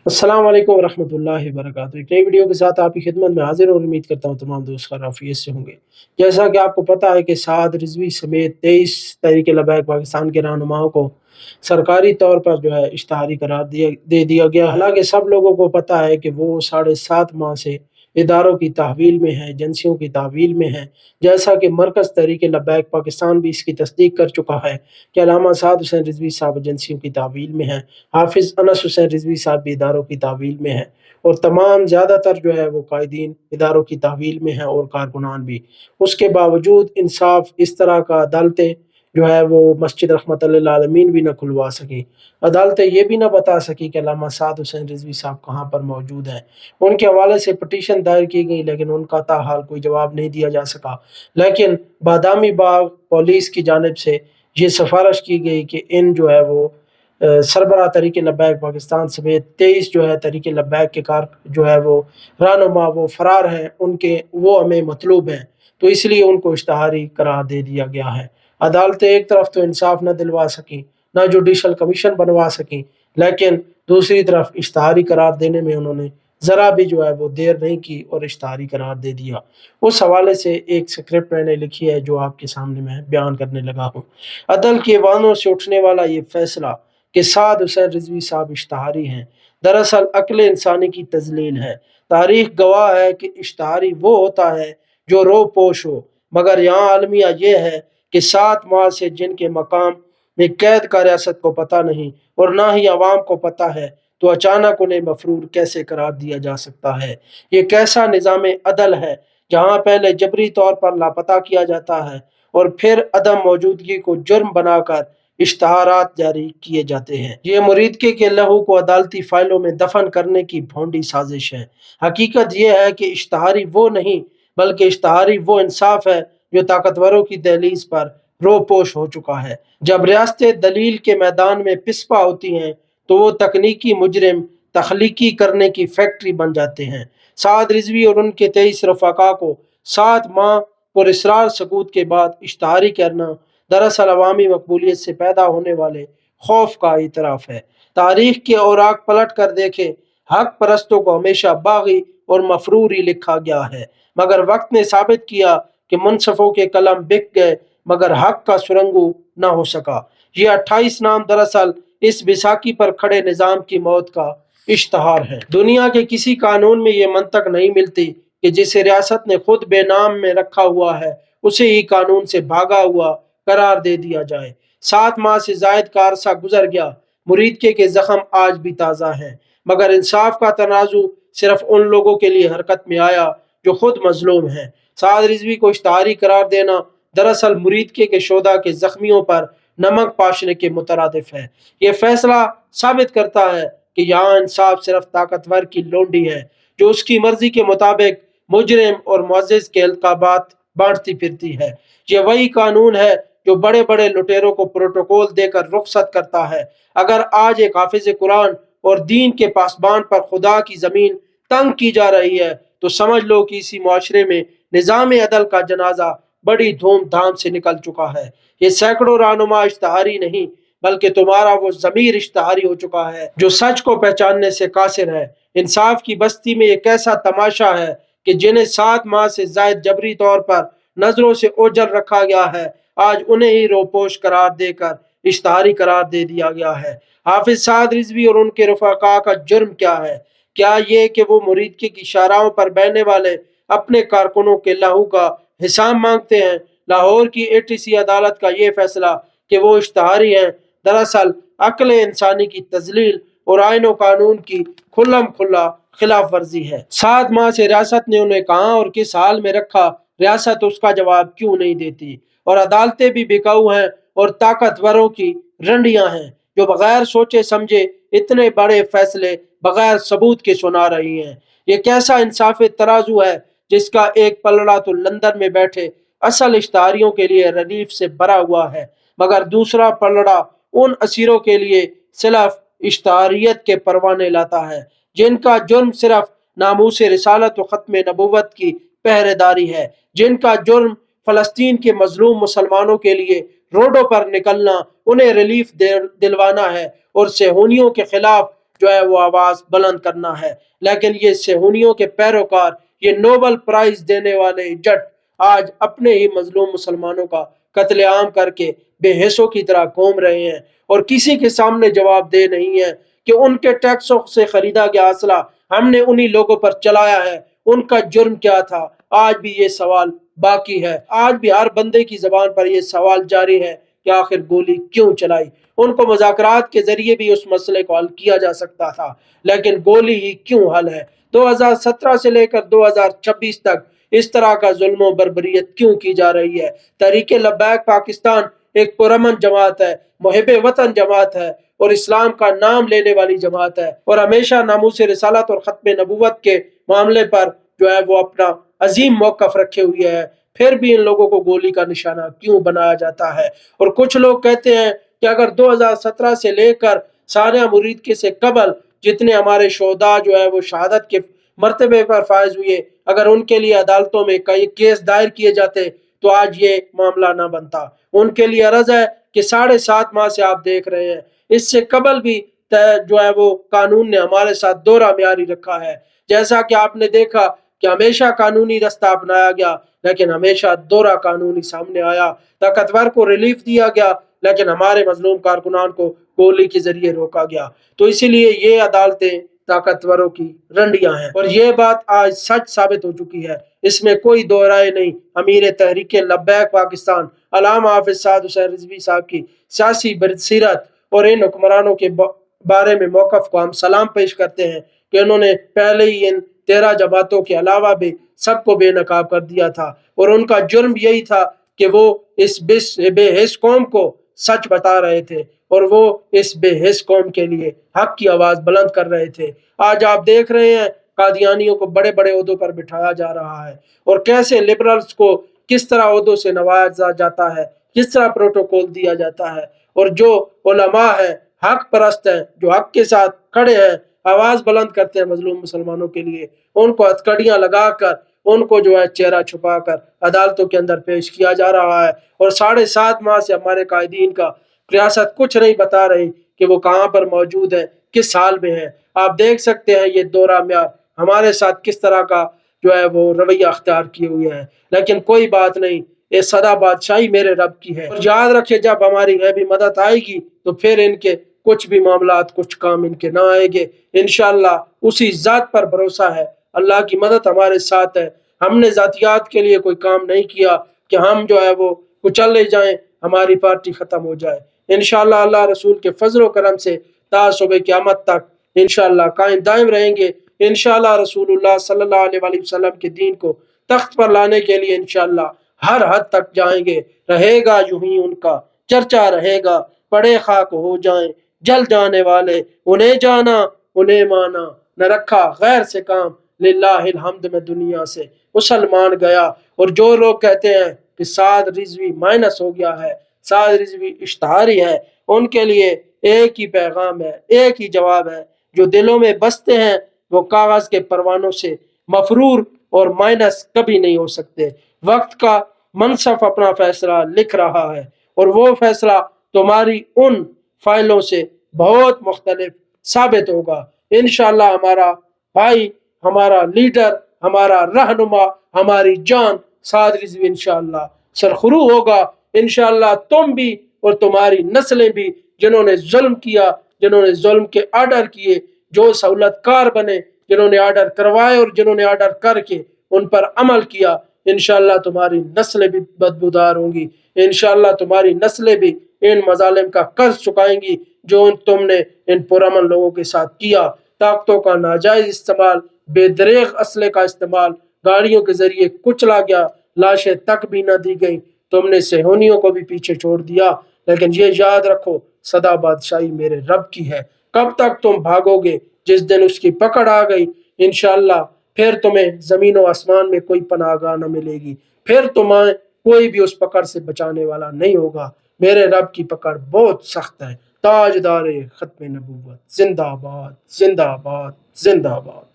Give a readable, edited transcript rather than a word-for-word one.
अस्सलाम वालेकुम वरहमतुल्लाहि वबरकातुहू। एक नई वीडियो के साथ आपकी खिदमत में हाजिर और उम्मीद करता हूँ तमाम दोस्त खैरियत से होंगे। जैसा कि आपको पता है कि साद रिजवी समेत 23 तहरीक लबैक पाकिस्तान के रहनुमाओं को सरकारी तौर पर जो है इश्तिहारी करार दे दिया गया। हालांकि सब लोगों को पता है कि वो 7.5 माह से इदारों की तहवील में है, एजेंसियों की तहवील में है। जैसा कि मरकज़ तहरीक लबैक पाकिस्तान भी इसकी तस्दीक कर चुका है कि अल्लामा साद हुसैन रिजवी साहब एजेंसियों की तहवील में है, हाफिज़ अनस हुसैन रिजवी साहब भी इदारों की तहवील में है और तमाम ज़्यादातर जो है वो कायदीन इदारों की तहवील में है और कारकुनान भी। उसके बावजूद इंसाफ इस तरह का अदालतें जो है वो मस्जिद रहमतुल लिल आलमीन भी न खुलवा सकी। अदालतें ये भी ना बता सकी कि अल्लामा साद हुसैन रिजवी साहब कहाँ पर मौजूद हैं। उनके हवाले से पटिशन दायर की गई लेकिन उनका ताहाल कोई जवाब नहीं दिया जा सका। लेकिन बादामी बाग पुलिस की जानिब से ये सिफारिश की गई कि इन जो है वो सरबराह तहरीक लब्बैक पाकिस्तान समेत 23 जो है तहरीक लब्बैक के कार जो है वो रहनुमा वो फरार हैं, उनके वो हमें मतलूब हैं, तो इसलिए उनको इश्तिहारी करार दे दिया गया है। अदालतें एक तरफ तो इंसाफ न दिलवा सकी, न जुडिशल कमीशन बनवा सकी, लेकिन दूसरी तरफ इश्तिहारी करार देने में उन्होंने ज़रा भी जो है वो देर नहीं की और इश्तिहारी करार दे दिया। उस हवाले से एक स्क्रिप्ट मैंने लिखी है जो आपके सामने मैं बयान करने लगा हूँ। अदल के वानों से उठने वाला ये फैसला कि साद हुसैन रिजवी साहब इश्तिहारी हैं, दरअसल अक्ल इंसानी की तजलील है। तारीख गवाह है कि इश्तिहारी वो होता है जो रो पोश हो, मगर यहाँ आलमिया ये है कि 7 माह से जिनके मकाम में कैद का रियासत को पता नहीं और ना ही अवाम को पता है, तो अचानक उन्हें मफरूर कैसे करार दिया जा सकता है। ये कैसा निज़ाम अदल है जहाँ पहले जबरी तौर पर लापता किया जाता है और फिर अदम मौजूदगी को जुर्म बनाकर इश्तहारात जारी किए जाते हैं। ये मुरीदके के लहू को अदालती फाइलों में दफन करने की भोंडी साजिश है। हकीकत यह है कि इश्तहारी वो नहीं बल्कि इश्तहारी वो इंसाफ है जो ताकतवरों की दहलीज पर रोपोश हो चुका है। जब रियासतें दलील के मैदान में पिसपा होती हैं तो वो तकनीकी मुजरिम तख्लीकी करने की फैक्ट्री बन जाते हैं। साद रिजवी और उनके 23 रफाका को 7 माह पुरस्रार सकूत के बाद इश्तहारी करना दरअसल अवामी मकबूलियत से पैदा होने वाले खौफ का इतराफ़ है। तारीख के औराक पलट कर देखें, हक परस्तों को हमेशा बागी और मफरूर ही लिखा गया है, मगर वक्त ने साबित किया कि मुनसफ़ों के कलम बिक गए मगर हक का सुरंगू न हो सका। ये 28 नाम दरअसल इस बिसाकी पर खड़े निज़ाम की मौत का इश्तहार है। दुनिया के किसी कानून में ये मंतक नहीं मिलती कि जिसे रियासत ने खुद बेनाम में रखा हुआ है उसे ही कानून से भागा हुआ करार दे दिया जाए। 7 माह से जायद का अरसा गुजर गया, मुरीदके के जख्म आज भी ताज़ा हैं, मगर इंसाफ का तनाजु सिर्फ उन लोगों के लिए हरकत में आया जो खुद मजलूम हैं। साद रिजवी को इश्तिहारी करार देना दरअसल मुरीदके के शोधा के जख्मियों पर नमक पाशने के मुतरादिफ है। ये फैसला साबित करता है कि यहाँ इंसाफ सिर्फ ताकतवर की लोंडी है जो उसकी मर्जी के मुताबिक मुजरिम और मुअज़्ज़िज़ के अलकाबात बांटती फिरती है। ये वही कानून है जो बड़े बड़े लुटेरों को प्रोटोकॉल देकर रुखसत करता है। अगर आज एक हाफिज कुरान और दीन के पासबान पर खुदा की जमीन तंग की जा रही है तो समझ लो कि इसी मुआशरे में निज़ाम अदल का जनाजा बड़ी धूमधाम से निकल चुका है। ये सैकड़ों रहनुमा इश्तिहारी नहीं बल्कि तुम्हारा वो ज़मीर इश्तिहारी हो चुका है जो सच को पहचानने से कासिर है। इंसाफ की बस्ती में एक ऐसा तमाशा है कि जिन्हें 7 माह से जायद जबरी तौर पर नजरों से ओझल रखा गया है, आज उन्हें ही रोपोश करार देकर इश्तिहारी करार दे दिया गया है। हाफिज साद रिजवी और उनके रफाका का जुर्म क्या है? क्या ये कि वो मुरीदके की शाहराहों पर बहने वाले अपने कारकुनों के लहू का हिसाब मांगते हैं? लाहौर की एटीसी अदालत का ये फैसला कि वो इश्तिहारी हैं दरअसल अक्ल इंसानी की तजलील और आइन व कानून की खुल्लम खुल्ला खिलाफ वर्जी है। 7 माह से रियासत ने उन्हें कहाँ और किस हाल में रखा, रियासत उसका जवाब क्यों नहीं देती? और अदालतें भी बिकाऊ हैं और ताकतवरों की रंडियां हैं जो बगैर सोचे समझे इतने बड़े फैसले बगैर सबूत के सुना रही हैं। ये कैसा इंसाफ तराजू है जिसका एक पलड़ा तो लंदन में बैठे असल इश्तिहारियों के लिए रलीफ से भरा हुआ है मगर दूसरा पलड़ा उन असीरों के लिए सिर्फ इश्तिहारियत के परवाने लाता है जिनका जुर्म सिर्फ नामूस रिसालत व खत्म नबूवत की पहरेदारी है, जिनका जुर्म फलस्तीन के मजलूम मुसलमानों के लिए रोडों पर निकलना, उन्हें रिलीफ दिलवाना है और सेहूनियों के खिलाफ جو ہے وہ آواز بلند کرنا ہے۔ لیکن یہ صہیونیوں کے پیروکار، یہ نوبل پرائز دینے والے جٹ آج اپنے ہی مظلوم مسلمانوں کا قتل عام کر کے بے حسوں کی طرح گھوم رہے ہیں، اور کسی کے سامنے جواب دہ نہیں ہے کہ ان کے ٹیکسوں سے خریدا گیا اسلحہ ہم نے انہی لوگوں پر چلایا ہے، ان کا جرم کیا تھا؟ آج بھی یہ سوال باقی ہے۔ آج بھی ہر بندے کی زبان پر یہ سوال جاری ہے کہ آخر گولی کیوں چلائی؟ ان کو مذاکرات کے ذریعے بھی اس مسئلے کو حل کیا جا سکتا تھا، لیکن گولی ہی کیوں حل ہے؟ 2017 سے لے کر 2026 تک اس طرح کا ظلم و بربریت کیوں کی جا رہی ہے؟ تحریک لبیک پاکستان ایک پرامن جماعت ہے، محب وطن جماعت ہے، اور اسلام کا نام لینے والی جماعت ہے، اور ہمیشہ ناموس رسالت اور ختم نبوت کے معاملے پر جو ہے وہ اپنا عظیم موقف رکھے ہوئے ہے۔ پھر بھی ان لوگوں کو گولی کا نشانہ کیوں بنایا جاتا ہے؟ اور کچھ لوگ کہتے ہیں کہ اگر 2017 سے لے کر ثانیہ مرید کے سے قبل جتنے ہمارے شہداء جو ہے وہ شہادت کے مرتبے پر فائز ہوئے، اگر ان کے لیے عدالتوں میں کئی کیس دائر کیے جاتے تو آج یہ معاملہ نہ بنتا۔ ان کے لیے عرض ہے کہ 7.5 ماہ سے آپ دیکھ رہے ہیں، اس سے قبل بھی جو ہے وہ قانون نے ہمارے ساتھ دوہرا معیاری رکھا ہے۔ جیسا کہ آپ نے دیکھا کہ ہمیشہ قانونی رستہ اپنایا گیا، لیکن ہمیشہ دوہرا قانونی سامنے آیا۔ طاقتور کو ریلیف دیا گیا، لیکن ہمارے مظلوم کارکنان کو گولی کے ذریعے روکا گیا۔ تو اسی لیے یہ عدالتیں طاقتوروں کی رنڈیاں ہیں، اور یہ بات آج سچ ثابت ہو چکی ہے، اس میں کوئی دو رائے نہیں۔ امیر تحریک لبیک پاکستان علامہ حافظ سعد حسین رضوی صاحب کی سیاسی بصیرت اور ان حکمرانوں کے بارے میں موقف کو ہم سلام پیش کرتے ہیں کہ انہوں نے پہلے ہی ان 13 جماعتوں کے علاوہ بھی سب کو بے نقاب کر دیا تھا، اور ان کا جرم یہی تھا کہ وہ اس بے حس قوم کو سچ بتا رہے تھے، اور وہ اس بے حس قوم کے لیے حق کی آواز بلند کر رہے تھے۔ آج آپ دیکھ رہے ہیں قادیانیوں کو بڑے بڑے عہدوں پر بٹھایا جا رہا ہے، اور کیسے لبرلز کو کس طرح عہدوں سے نوازا جاتا ہے، کس طرح پروٹوکول دیا جاتا ہے، اور جو علماء ہیں، حق پرست ہیں، جو حق کے ساتھ کھڑے ہیں، آواز بلند کرتے ہیں مظلوم مسلمانوں کے لیے، ان کو ہتھکڑیاں لگا کر، ان کو جو ہے چہرہ چھپا کر عدالتوں کے اندر پیش کیا جا رہا ہے۔ اور 7.5 ماہ سے ہمارے قائدین کا ریاست کچھ نہیں بتا رہی کہ وہ کہاں پر موجود ہے، کس حال میں ہے۔ آپ دیکھ سکتے ہیں یہ دورہ معیار ہمارے ساتھ کس طرح کا جو ہے وہ رویہ اختیار کیے ہوئے ہیں، لیکن کوئی بات نہیں، یہ سدا بادشاہی میرے رب کی ہے۔ اور یاد رکھے جب ہماری غیبی مدد آئے گی تو پھر ان کے کچھ بھی معاملات، کچھ کام ان کے نہ آئیں گے۔ انشاءاللہ اسی ذات پر بھروسہ ہے، اللہ کی مدد ہمارے ساتھ ہے۔ ہم نے ذاتیات کے لیے کوئی کام نہیں کیا کہ ہم جو ہے وہ کچل لے جائیں، ہماری پارٹی ختم ہو جائے۔ انشاءاللہ اللہ رسول کے فضل و کرم سے تا صبح قیامت تک انشاءاللہ قائم دائم رہیں گے۔ انشاءاللہ رسول اللہ صلی اللہ علیہ وآلہ وسلم کے دین کو تخت پر لانے کے لیے انشاءاللہ ہر حد تک جائیں گے۔ رہے گا یوں ہی ان کا چرچا، رہے گا پڑے خاک ہو جائیں جل جانے والے، انہیں جانا انہیں مانا، نہ رکھا غیر سے کام، للہ الحمد میں دنیا سے مسلمان گیا۔ اور جو لوگ کہتے ہیں کہ سعد رضوی مائنس ہو گیا ہے، سعد رضوی اشتہاری ہے، ان کے لیے ایک ہی پیغام ہے، ایک ہی جواب ہے، جو دلوں میں بستے ہیں وہ کاغذ کے پروانوں سے مفرور اور مائنس کبھی نہیں ہو سکتے۔ وقت کا منصف اپنا فیصلہ لکھ رہا ہے، اور وہ فیصلہ تمہاری ان فائلوں سے بہت مختلف ثابت ہوگا۔ انشاءاللہ ہمارا بھائی، ہمارا لیڈر، ہمارا رہنما، ہماری جان سعد رضوی انشاءاللہ سرخرو ہوگا۔ انشاءاللہ تم بھی اور تمہاری نسلیں بھی، جنہوں نے ظلم کیا، جنہوں نے ظلم کے آرڈر کیے، جو سہولت کار بنے، جنہوں نے آرڈر کروائے اور جنہوں نے آرڈر کر کے ان پر عمل کیا، انشاءاللہ تمہاری نسلیں بھی بدبودار ہوں گی۔ انشاءاللہ تمہاری نسلیں بھی ان مظالم کا قرض چکائیں گی جو تم نے ان پرامن لوگوں کے ساتھ کیا۔ طاقتوں کا ناجائز استعمال، بے دریغ اسلحے کا استعمال، گاڑیوں کے ذریعے کچلا گیا، لاشیں تک بھی نہ دی گئیں، تم نے صہیونیوں کو بھی پیچھے چھوڑ دیا۔ لیکن یہ یاد رکھو، سدا بادشاہی میرے رب کی ہے۔ کب تک تم بھاگو گے؟ جس دن اس کی پکڑ آ گئی انشاءاللہ پھر تمہیں زمین و آسمان میں کوئی پناہ گاہ نہ ملے گی، پھر تمہیں کوئی بھی اس پکڑ سے بچانے والا نہیں ہوگا۔ میرے رب کی پکڑ بہت سخت ہے۔ تاجدار ختم نبوت زندہ باد، زندہ باد، زندہ باد۔